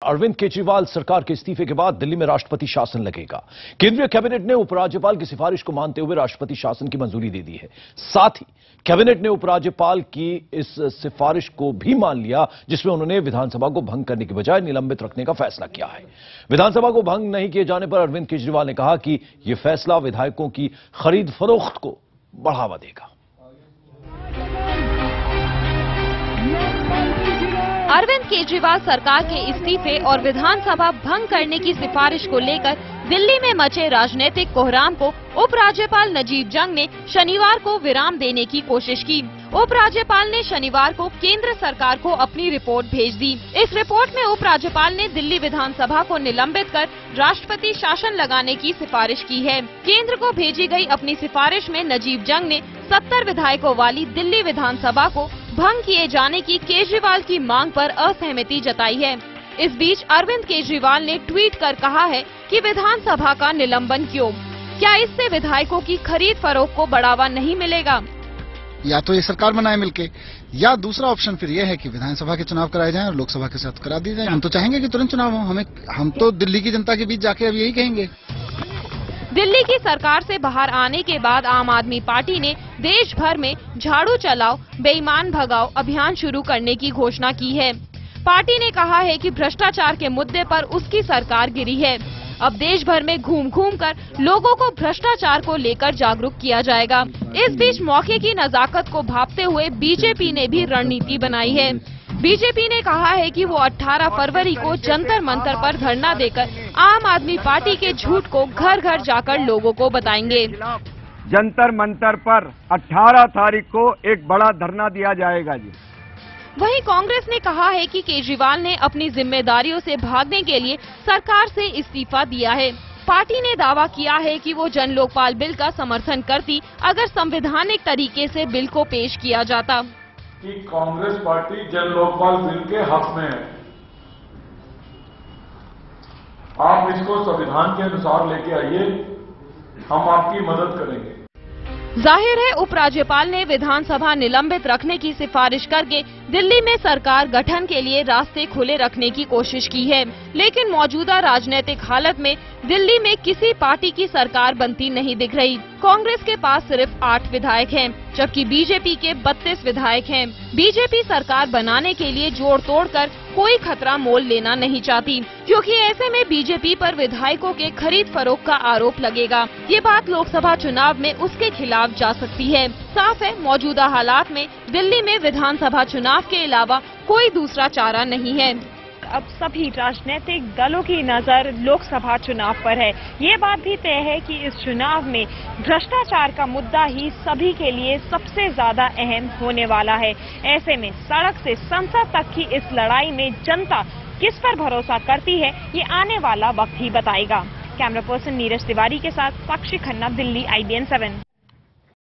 अरविंद केजरीवाल सरकार के इस्तीफे के बाद दिल्ली में राष्ट्रपति शासन लगेगा। केंद्रीय कैबिनेट ने उपराज्यपाल की सिफारिश को मानते हुए राष्ट्रपति शासन की मंजूरी दे दी है। साथ ही कैबिनेट ने उपराज्यपाल की इस सिफारिश को भी मान लिया, जिसमें उन्होंने विधानसभा को भंग करने की बजाय निलंबित रखने का फैसला किया है। विधानसभा को भंग नहीं किए जाने पर अरविंद केजरीवाल ने कहा कि यह फैसला विधायकों की खरीद फरोख्त को बढ़ावा देगा। अरविंद केजरीवाल सरकार के इस्तीफे और विधानसभा भंग करने की सिफारिश को लेकर दिल्ली में मचे राजनीतिक कोहराम को उपराज्यपाल नजीब जंग ने शनिवार को विराम देने की कोशिश की। उपराज्यपाल ने शनिवार को केंद्र सरकार को अपनी रिपोर्ट भेज दी। इस रिपोर्ट में उपराज्यपाल ने दिल्ली विधानसभा को निलंबित कर राष्ट्रपति शासन लगाने की सिफारिश की है। केंद्र को भेजी गई अपनी सिफारिश में नजीब जंग ने 70 विधायकों वाली दिल्ली विधानसभा को भंग किए जाने की केजरीवाल की मांग पर असहमति जताई है। इस बीच अरविंद केजरीवाल ने ट्वीट कर कहा है कि विधानसभा का निलंबन क्यों? क्या इससे विधायकों की खरीद फरोख्त को बढ़ावा नहीं मिलेगा? या तो ये सरकार बनाए मिलके, या दूसरा ऑप्शन फिर ये है कि विधानसभा के चुनाव कराए जाएं और लोकसभा के साथ करा दिए जाएं। हम तो चाहेंगे कि तुरंत चुनाव हो। हम तो दिल्ली की जनता के बीच जाके अब यही कहेंगे। दिल्ली की सरकार से बाहर आने के बाद आम आदमी पार्टी ने देश भर में झाड़ू चलाओ बेईमान भगाओ अभियान शुरू करने की घोषणा की है। पार्टी ने कहा है कि भ्रष्टाचार के मुद्दे पर उसकी सरकार गिरी है। अब देश भर में घूम घूम कर लोगों को भ्रष्टाचार को लेकर जागरूक किया जाएगा। इस बीच मौके की नजाकत को भांपते हुए बीजेपी ने भी रणनीति बनाई है। बीजेपी ने कहा है कि वो 18 फरवरी को जंतर मंतर पर धरना देकर आम आदमी पार्टी के झूठ को घर घर जाकर लोगों को बताएंगे। जंतर मंतर पर 18 तारीख को एक बड़ा धरना दिया जाएगा जी। वहीं कांग्रेस ने कहा है कि केजरीवाल ने अपनी जिम्मेदारियों से भागने के लिए सरकार से इस्तीफा दिया है। पार्टी ने दावा किया है कि वो जन लोकपाल बिल का समर्थन करती अगर संवैधानिक तरीके से बिल को पेश किया जाता। कि कांग्रेस पार्टी जन लोकपाल बिल के हक में है। आप इसको संविधान के अनुसार लेके आइए, हम आपकी मदद करेंगे। जाहिर है उपराज्यपाल ने विधानसभा निलंबित रखने की सिफारिश करके दिल्ली में सरकार गठन के लिए रास्ते खुले रखने की कोशिश की है, लेकिन मौजूदा राजनीतिक हालत में दिल्ली में किसी पार्टी की सरकार बनती नहीं दिख रही। कांग्रेस के पास सिर्फ 8 विधायक हैं, जबकि बीजेपी के 32 विधायक हैं। बीजेपी सरकार बनाने के लिए जोड़ तोड़ कर कोई खतरा मोल लेना नहीं चाहती, क्योंकि ऐसे में बीजेपी पर विधायकों के खरीद फरोख्त का आरोप लगेगा। ये बात लोकसभा चुनाव में उसके खिलाफ जा सकती है। साफ है, मौजूदा हालात में दिल्ली में विधानसभा चुनाव के अलावा कोई दूसरा चारा नहीं है। अब सभी राजनीतिक दलों की नजर लोकसभा चुनाव पर है। ये बात भी तय है कि इस चुनाव में भ्रष्टाचार का मुद्दा ही सभी के लिए सबसे ज्यादा अहम होने वाला है। ऐसे में सड़क से संसद तक की इस लड़ाई में जनता किस पर भरोसा करती है, ये आने वाला वक्त ही बताएगा। कैमरा पर्सन नीरज तिवारी के साथ साक्षी खन्ना, दिल्ली, IBN 7।